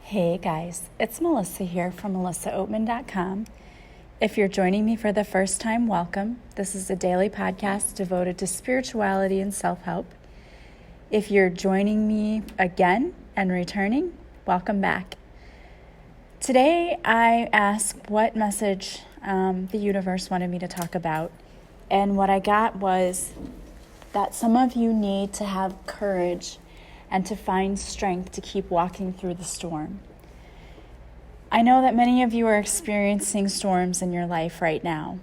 Hey guys, it's Melissa here from melissaoatman.com. If you're joining me for the first time, welcome. This is a daily podcast devoted to spirituality and self-help. If you're joining me again and returning, welcome back. Today I asked what message the universe wanted me to talk about, and what I got was that some of you need to have courage and to find strength to keep walking through the storm. I know that many of you are experiencing storms in your life right now.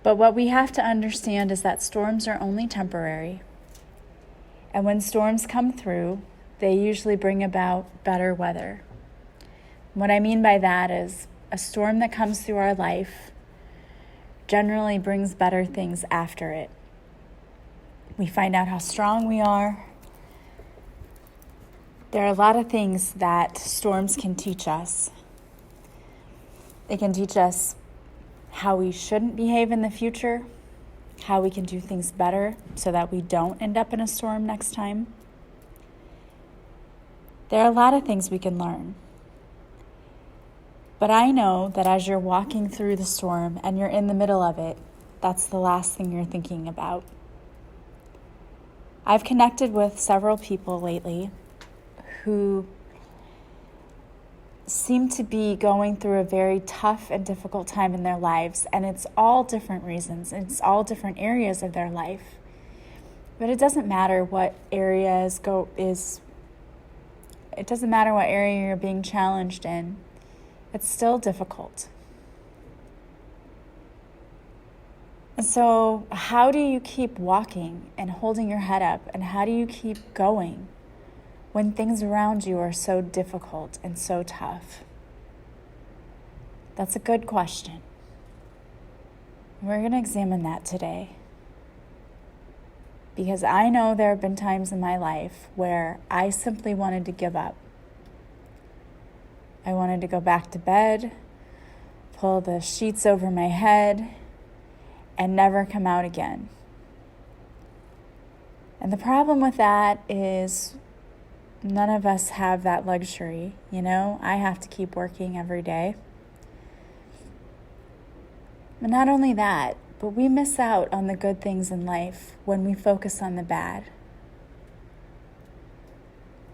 But what we have to understand is that storms are only temporary. And when storms come through, they usually bring about better weather. What I mean by that is a storm that comes through our life generally brings better things after it. We find out how strong we are. There are a lot of things that storms can teach us. It can teach us how we shouldn't behave in the future, how we can do things better so that we don't end up in a storm next time. There are a lot of things we can learn. But I know that as you're walking through the storm and you're in the middle of it, that's the last thing you're thinking about. I've connected with several people lately who seem to be going through a very tough and difficult time in their lives, and it's all different reasons, it's all different areas of their life. But it doesn't matter what area it doesn't matter what area you're being challenged in, it's still difficult. And so how do you keep walking and holding your head up, and how do you keep going when things around you are so difficult and so tough? That's a good question. We're going to examine that today. Because I know there have been times in my life where I simply wanted to give up. I wanted to go back to bed, pull the sheets over my head, and never come out again. And the problem with that is none of us have that luxury, I have to keep working every day. But not only that, but we miss out on the good things in life when we focus on the bad.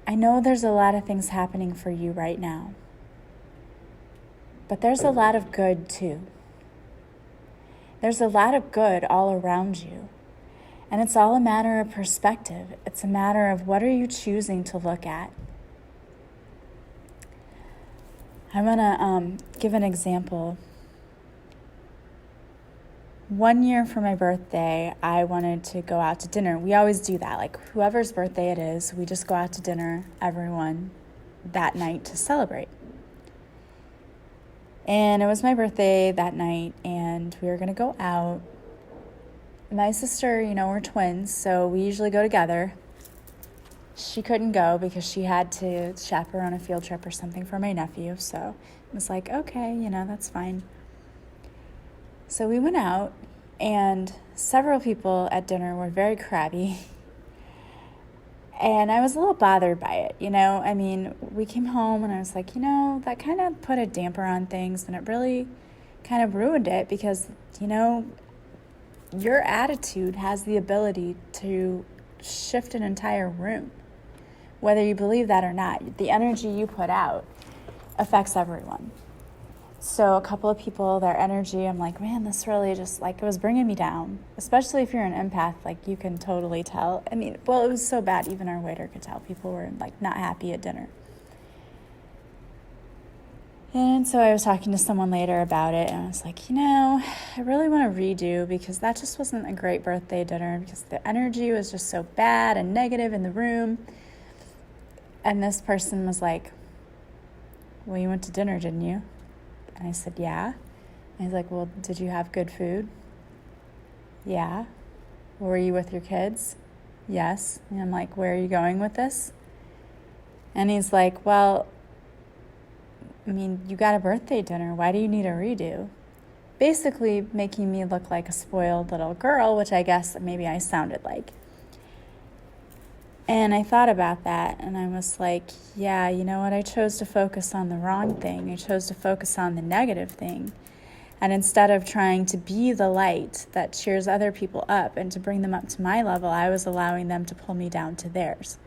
I know there's a lot of things happening for you right now, but there's a lot of good too. There's a lot of good all around you. And it's all a matter of perspective. It's a matter of what are you choosing to look at. I'm going to give an example. One year for my birthday, I wanted to go out to dinner. We always do that. Like whoever's birthday it is, we just go out to dinner, everyone, that night to celebrate. And it was my birthday that night, and we were going to go out. My sister, we're twins, so we usually go together. She couldn't go because she had to chaperone a field trip or something for my nephew, so it was like, okay, that's fine. So we went out, and several people at dinner were very crabby, and I was a little bothered by it, we came home, and I was like, that kind of put a damper on things, and it really kind of ruined it because, your attitude has the ability to shift an entire room, whether you believe that or not. The energy you put out affects everyone. So a couple of people, their energy, I'm like, man, this really just it was bringing me down, especially if you're an empath, you can totally tell. It was so bad, even our waiter could tell people were not happy at dinner. And so I was talking to someone later about it, and I was like, I really want to redo because that just wasn't a great birthday dinner because the energy was just so bad and negative in the room. And this person was like, well, you went to dinner, didn't you? And I said, yeah. And he's like, well, did you have good food? Yeah. Were you with your kids? Yes. And I'm like, where are you going with this? And he's like, well, you got a birthday dinner. Why do you need a redo? Basically making me look like a spoiled little girl, which I guess maybe I sounded like. And I thought about that, and I was like, yeah, you know what? I chose to focus on the wrong thing. I chose to focus on the negative thing. And instead of trying to be the light that cheers other people up and to bring them up to my level, I was allowing them to pull me down to theirs.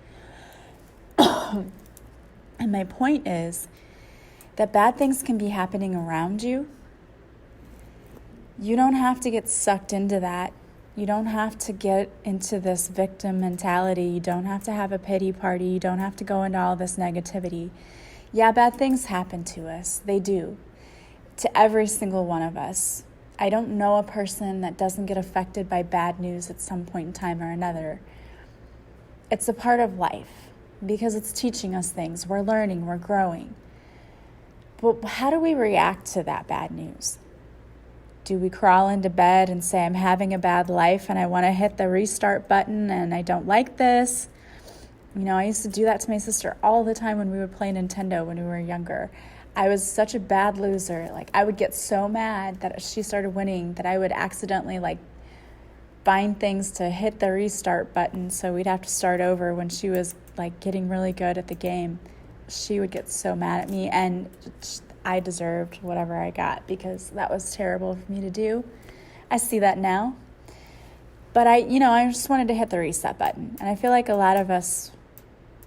And my point is that bad things can be happening around you. You don't have to get sucked into that. You don't have to get into this victim mentality. You don't have to have a pity party. You don't have to go into all this negativity. Yeah, bad things happen to us. They do. To every single one of us. I don't know a person that doesn't get affected by bad news at some point in time or another. It's a part of life because it's teaching us things. We're learning, we're growing. But how do we react to that bad news? Do we crawl into bed and say, I'm having a bad life and I want to hit the restart button and I don't like this? You know, I used to do that to my sister all the time when we would play Nintendo when we were younger. I was such a bad loser. Like, I would get so mad that she started winning that I would accidentally, find things to hit the restart button so we'd have to start over when she was, getting really good at the game. She would get so mad at me, and I deserved whatever I got because that was terrible for me to do. I see that now. But I just wanted to hit the reset button. And I feel like a lot of us,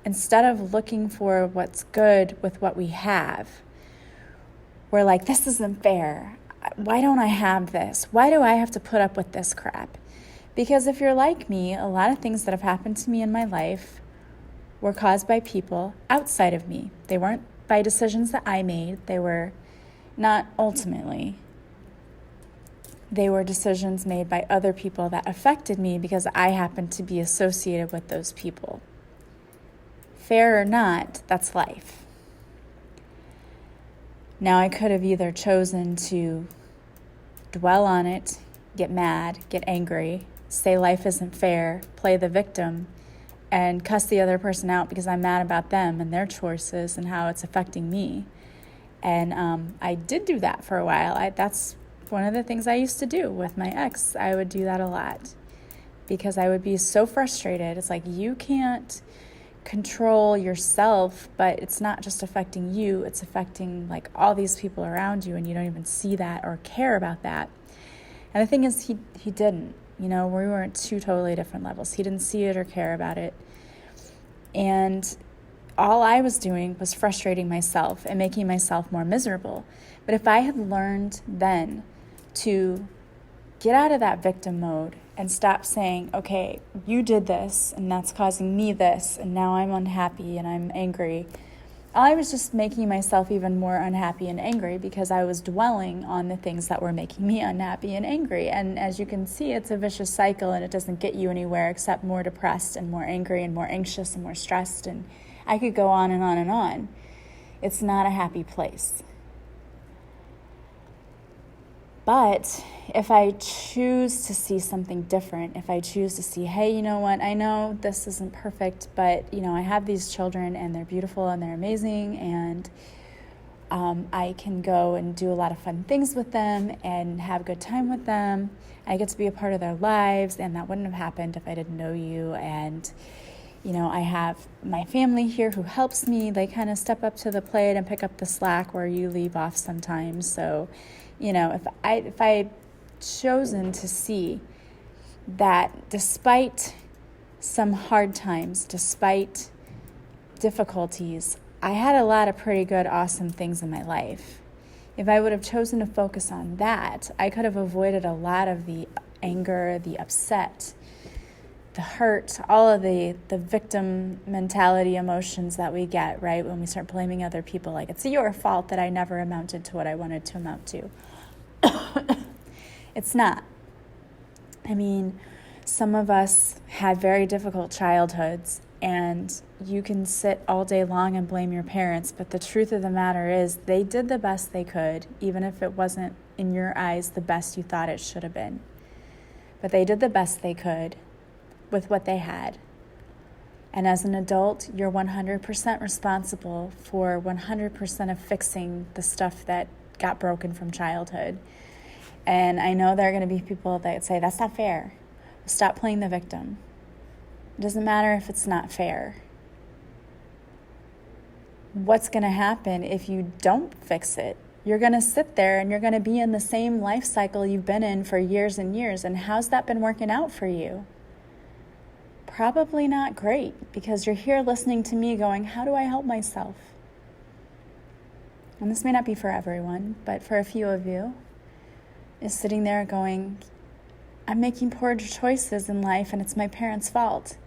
instead of looking for what's good with what we have, we're like, this isn't fair. Why don't I have this? Why do I have to put up with this crap? Because if you're like me, a lot of things that have happened to me in my life were caused by people outside of me. They weren't by decisions that I made. They were not ultimately. They were decisions made by other people that affected me because I happened to be associated with those people. Fair or not, that's life. Now, I could have either chosen to dwell on it, get mad, get angry, say life isn't fair, play the victim, and cuss the other person out because I'm mad about them and their choices and how it's affecting me. And I did do that for a while. That's one of the things I used to do with my ex. I would do that a lot because I would be so frustrated. It's like, you can't control yourself, but it's not just affecting you, it's affecting all these people around you, and you don't even see that or care about that. And the thing is, he didn't. We were at two totally different levels. He didn't see it or care about it. And all I was doing was frustrating myself and making myself more miserable. But if I had learned then to get out of that victim mode and stop saying, okay, you did this and that's causing me this and now I'm unhappy and I'm angry, I was just making myself even more unhappy and angry because I was dwelling on the things that were making me unhappy and angry. And as you can see, it's a vicious cycle and it doesn't get you anywhere except more depressed and more angry and more anxious and more stressed. And I could go on and on and on. It's not a happy place. But if I choose to see something different, if I choose to see, hey, you know what, I know this isn't perfect, but, I have these children and they're beautiful and they're amazing and I can go and do a lot of fun things with them and have a good time with them. I get to be a part of their lives, and that wouldn't have happened if I didn't know you. And, I have my family here who helps me. They kind of step up to the plate and pick up the slack where you leave off sometimes. So, if I chosen to see that despite some hard times, despite difficulties, I had a lot of pretty good, awesome things in my life. If I would have chosen to focus on that, I could have avoided a lot of the anger, the upset, the hurt, all of the victim mentality emotions that we get, right, when we start blaming other people, like it's your fault that I never amounted to what I wanted to amount to. It's not. I mean, some of us had very difficult childhoods, and you can sit all day long and blame your parents, but the truth of the matter is they did the best they could, even if it wasn't, in your eyes, the best you thought it should have been. But they did the best they could with what they had. And as an adult, you're 100% responsible for 100% of fixing the stuff that got broken from childhood. And I know there are going to be people that say, that's not fair. Stop playing the victim. It doesn't matter if it's not fair. What's going to happen if you don't fix it? You're going to sit there and you're going to be in the same life cycle you've been in for years and years. And how's that been working out for you? Probably not great, because you're here listening to me going, how do I help myself? And this may not be for everyone, but for a few of you, is sitting there going, I'm making poor choices in life and it's my parents' fault.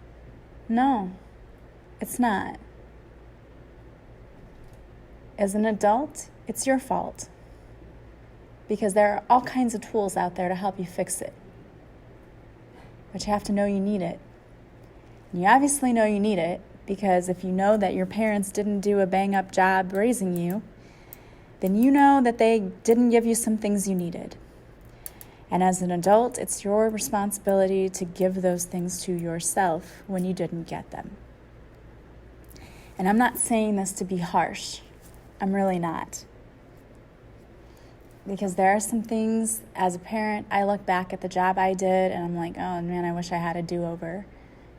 No, it's not. As an adult, it's your fault, because there are all kinds of tools out there to help you fix it. But you have to know you need it. And you obviously know you need it, because if you know that your parents didn't do a bang-up job raising you, then you know that they didn't give you some things you needed. And as an adult, it's your responsibility to give those things to yourself when you didn't get them. And I'm not saying this to be harsh. I'm really not. Because there are some things, as a parent, I look back at the job I did and I'm like, oh man, I wish I had a do-over.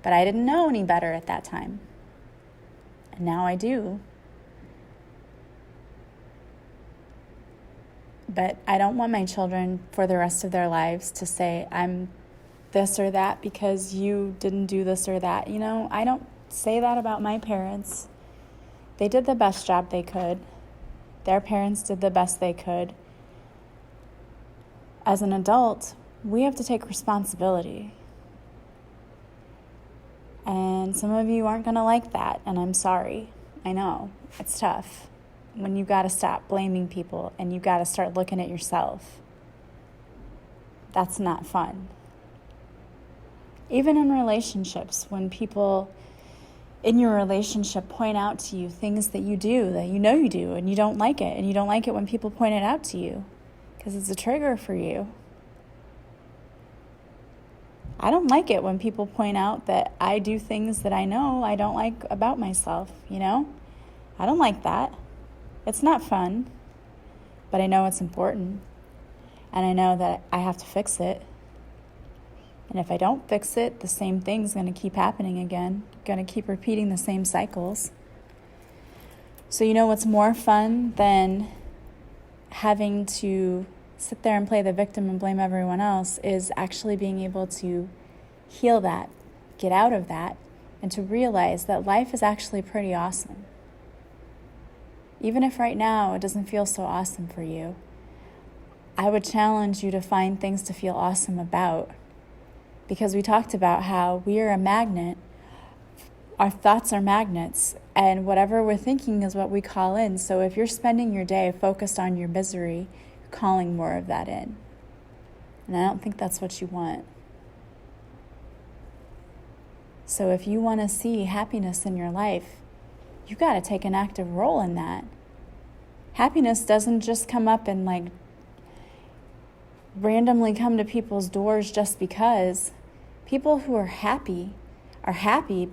But I didn't know any better at that time. And now I do. But I don't want my children for the rest of their lives to say, I'm this or that because you didn't do this or that. You know, I don't say that about my parents. They did the best job they could. Their parents did the best they could. As an adult, we have to take responsibility. And some of you aren't going to like that, and I'm sorry. I know, it's tough when you got to stop blaming people and you got to start looking at yourself. That's not fun. Even in relationships, when people in your relationship point out to you things that you do, that you know you do, and you don't like it, and you don't like it when people point it out to you, because it's a trigger for you. I don't like it when people point out that I do things that I know I don't like about myself, you know? I don't like that. It's not fun, but I know it's important, and I know that I have to fix it. And if I don't fix it, the same thing's going to keep happening again, going to keep repeating the same cycles. So you know what's more fun than having to sit there and play the victim and blame everyone else is actually being able to heal that, get out of that, and to realize that life is actually pretty awesome. Even if right now it doesn't feel so awesome for you, I would challenge you to find things to feel awesome about, because we talked about how we are a magnet. Our thoughts are magnets, and whatever we're thinking is what we call in. So if you're spending your day focused on your misery, calling more of that in. And I don't think that's what you want. So if you want to see happiness in your life, you got to take an active role in that. Happiness doesn't just come up and like randomly come to people's doors just because. People who are happy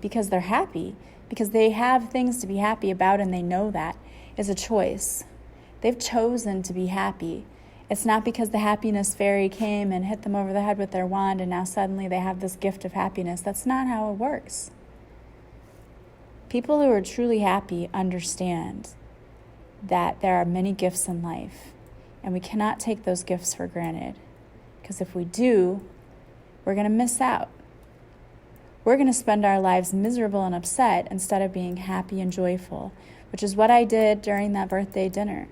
because they're happy, because they have things to be happy about and they know that is a choice. They've chosen to be happy. It's not because the happiness fairy came and hit them over the head with their wand and now suddenly they have this gift of happiness. That's not how it works. People who are truly happy understand that there are many gifts in life, and we cannot take those gifts for granted, because if we do, we're going to miss out. We're going to spend our lives miserable and upset instead of being happy and joyful, which is what I did during that birthday dinner.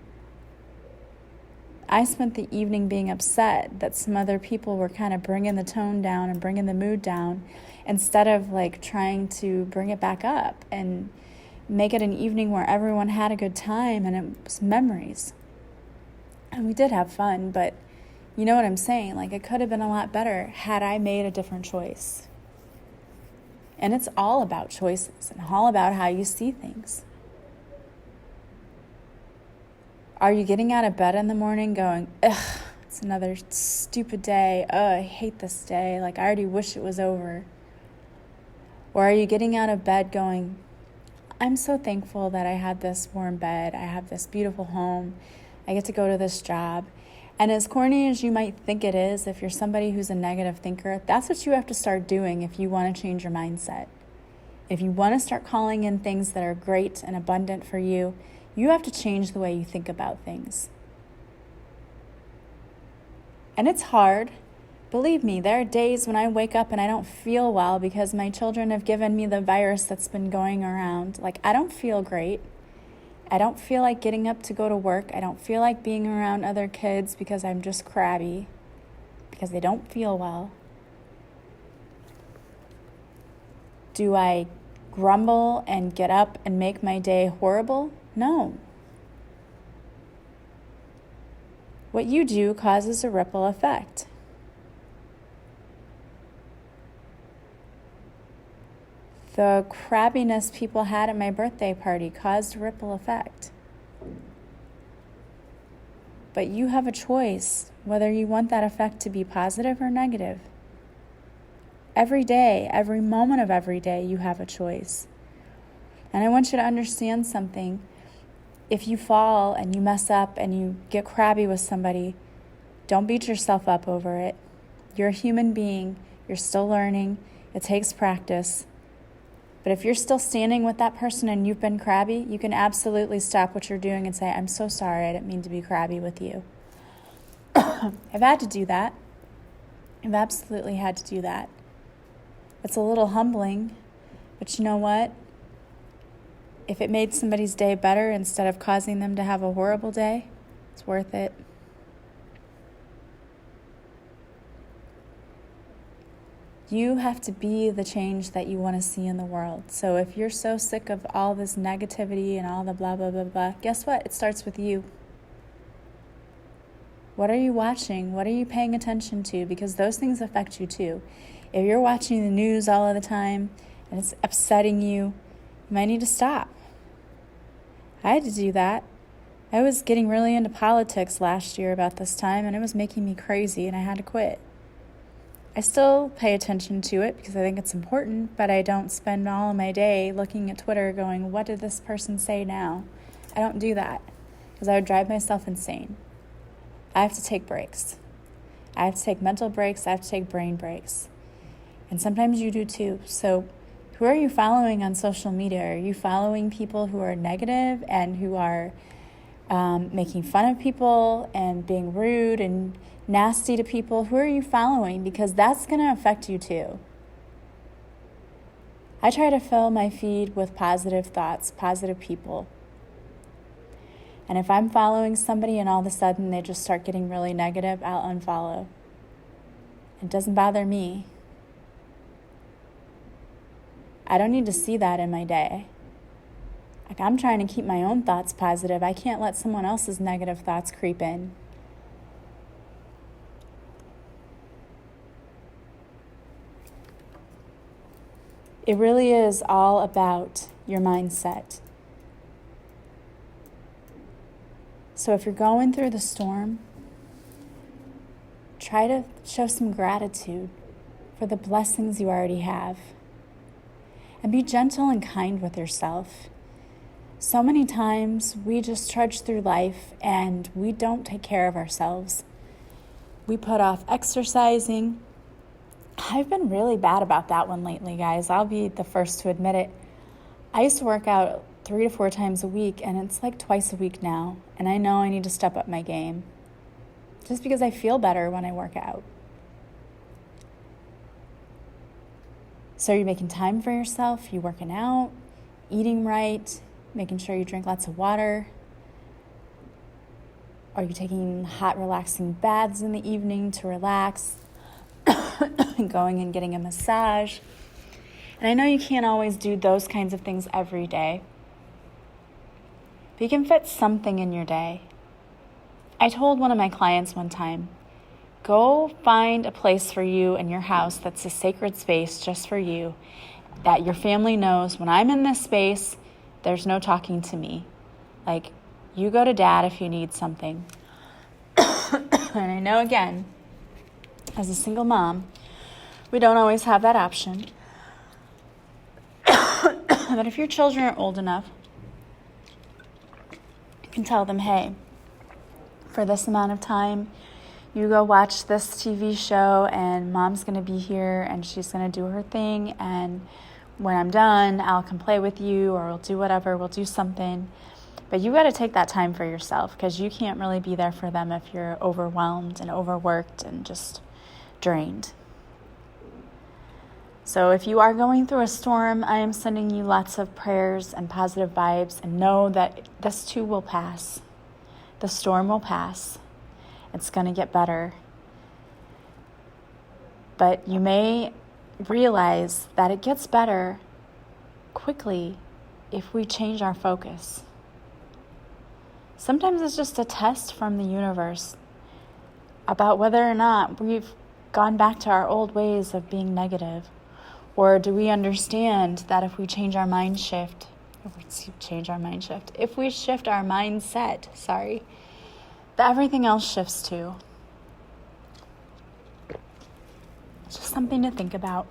I spent the evening being upset that some other people were kind of bringing the tone down and bringing the mood down instead of like trying to bring it back up and make it an evening where everyone had a good time and it was memories. And we did have fun, but you know what I'm saying? Like, it could have been a lot better had I made a different choice. And it's all about choices and all about how you see things. Are you getting out of bed in the morning going, ugh, it's another stupid day. Oh, I hate this day. Like, I already wish it was over. Or are you getting out of bed going, I'm so thankful that I had this warm bed. I have this beautiful home. I get to go to this job. And as corny as you might think it is, if you're somebody who's a negative thinker, that's what you have to start doing if you want to change your mindset. If you want to start calling in things that are great and abundant for you, you have to change the way you think about things. And it's hard. Believe me, there are days when I wake up and I don't feel well because my children have given me the virus that's been going around. Like, I don't feel great. I don't feel like getting up to go to work. I don't feel like being around other kids because I'm just crabby, because they don't feel well. Do I grumble and get up and make my day horrible? No. What you do causes a ripple effect. The crabbiness people had at my birthday party caused a ripple effect. But you have a choice whether you want that effect to be positive or negative. Every day, every moment of every day, you have a choice. And I want you to understand something. If you fall and you mess up and you get crabby with somebody, don't beat yourself up over it. You're a human being. You're still learning. It takes practice. But if you're still standing with that person and you've been crabby, you can absolutely stop what you're doing and say, I'm so sorry, I didn't mean to be crabby with you. I've had to do that. I've absolutely had to do that. It's a little humbling, but you know what? If it made somebody's day better instead of causing them to have a horrible day, it's worth it. You have to be the change that you want to see in the world. So if you're so sick of all this negativity and all the blah, blah, blah, blah, guess what? It starts with you. What are you watching? What are you paying attention to? Because those things affect you too. If you're watching the news all of the time and it's upsetting you, you might need to stop. I had to do that. I was getting really into politics last year about this time, and it was making me crazy, and I had to quit. I still pay attention to it because I think it's important, but I don't spend all of my day looking at Twitter going, what did this person say now? I don't do that because I would drive myself insane. I have to take breaks. I have to take mental breaks. I have to take brain breaks. And sometimes you do too. So who are you following on social media? Are you following people who are negative and who are making fun of people and being rude and nasty to people? Who are you following? Because that's going to affect you too. I try to fill my feed with positive thoughts, positive people. And if I'm following somebody and all of a sudden they just start getting really negative, I'll unfollow. It doesn't bother me. I don't need to see that in my day. Like, I'm trying to keep my own thoughts positive. I can't let someone else's negative thoughts creep in. It really is all about your mindset. So if you're going through the storm, try to show some gratitude for the blessings you already have. And be gentle and kind with yourself. So many times we just trudge through life and we don't take care of ourselves. We put off exercising. I've been really bad about that one lately, guys. I'll be the first to admit it. I used to work out 3 to 4 times a week, and it's like twice a week now. And I know I need to step up my game just because I feel better when I work out. So you're making time for yourself, you working out, eating right, making sure you drink lots of water. Are you taking hot, relaxing baths in the evening to relax? Going and getting a massage. And I know you can't always do those kinds of things every day, but you can fit something in your day. I told one of my clients one time, go find a place for you in your house that's a sacred space just for you, that your family knows when I'm in this space, there's no talking to me. Like, you go to dad if you need something. And I know, again, as a single mom, we don't always have that option. But if your children are old enough, you can tell them, hey, for this amount of time. You go watch this TV show and mom's going to be here and she's going to do her thing. And when I'm done, I'll come play with you or we'll do whatever, we'll do something. But you got to take that time for yourself because you can't really be there for them if you're overwhelmed and overworked and just drained. So if you are going through a storm, I am sending you lots of prayers and positive vibes, and know that this too will pass. The storm will pass. It's going to get better. But you may realize that it gets better quickly if we change our focus. Sometimes it's just a test from the universe about whether or not we've gone back to our old ways of being negative. Or do we understand that if we change our mindset, that everything else shifts too. It's just something to think about.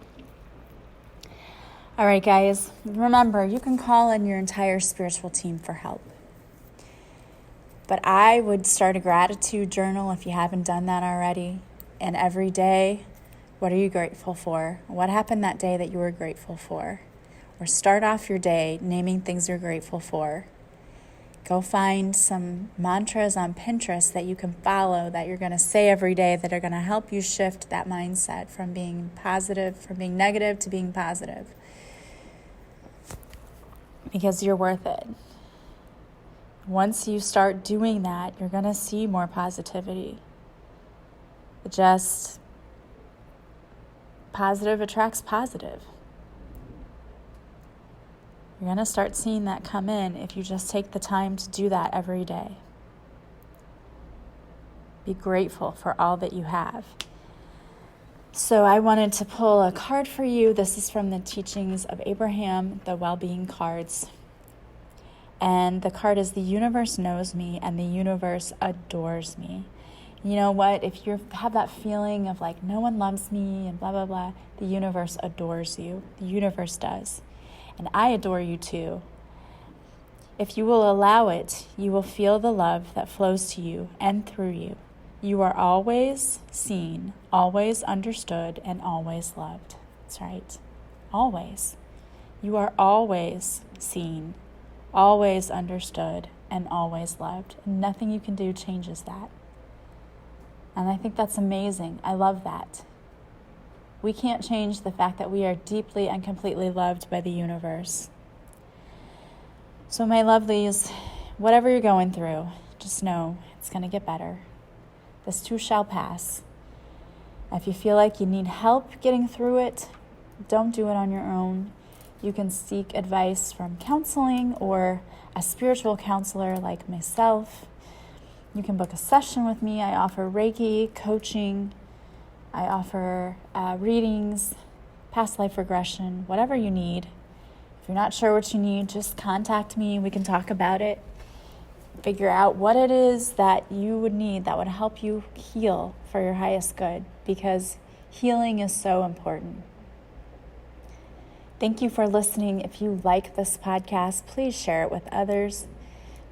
All right, guys, remember, you can call in your entire spiritual team for help. But I would start a gratitude journal if you haven't done that already. And every day, what are you grateful for? What happened that day that you were grateful for? Or start off your day naming things you're grateful for. Go find some mantras on Pinterest that you can follow that you're going to say every day that are going to help you shift that mindset from being positive, from being negative to being positive. Because you're worth it. Once you start doing that, you're going to see more positivity. Positive attracts positive. You're going to start seeing that come in if you just take the time to do that every day. Be grateful for all that you have. So I wanted to pull a card for you. This is from the Teachings of Abraham, the Well-Being Cards. And the card is, the universe knows me and the universe adores me. You know what? If you have that feeling of like no one loves me and blah, blah, blah, the universe adores you. The universe does. And I adore you too. If you will allow it, you will feel the love that flows to you and through you. You are always seen, always understood, and always loved. That's right. Always. You are always seen, always understood, and always loved. And nothing you can do changes that. And I think that's amazing. I love that. We can't change the fact that we are deeply and completely loved by the universe. So my lovelies, whatever you're going through, just know it's going to get better. This too shall pass. If you feel like you need help getting through it, don't do it on your own. You can seek advice from counseling or a spiritual counselor like myself. You can book a session with me. I offer Reiki, coaching. I offer readings, past life regression, whatever you need. If you're not sure what you need, just contact me. We can talk about it. Figure out what it is that you would need that would help you heal for your highest good, because healing is so important. Thank you for listening. If you like this podcast, please share it with others.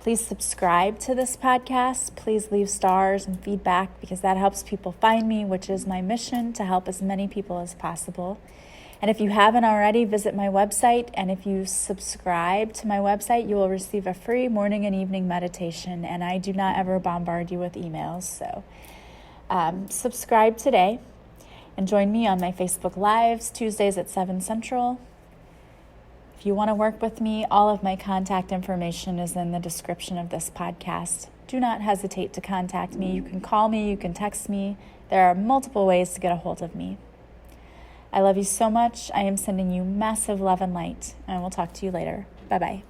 Please subscribe to this podcast. Please leave stars and feedback, because that helps people find me, which is my mission, to help as many people as possible. And if you haven't already, visit my website. And if you subscribe to my website, you will receive a free morning and evening meditation. And I do not ever bombard you with emails. So subscribe today and join me on my Facebook Lives, Tuesdays at 7 Central. If you want to work with me, all of my contact information is in the description of this podcast. Do not hesitate to contact me. You can call me, you can text me. There are multiple ways to get a hold of me. I love you so much. I am sending you massive love and light, and I will talk to you later. Bye-bye.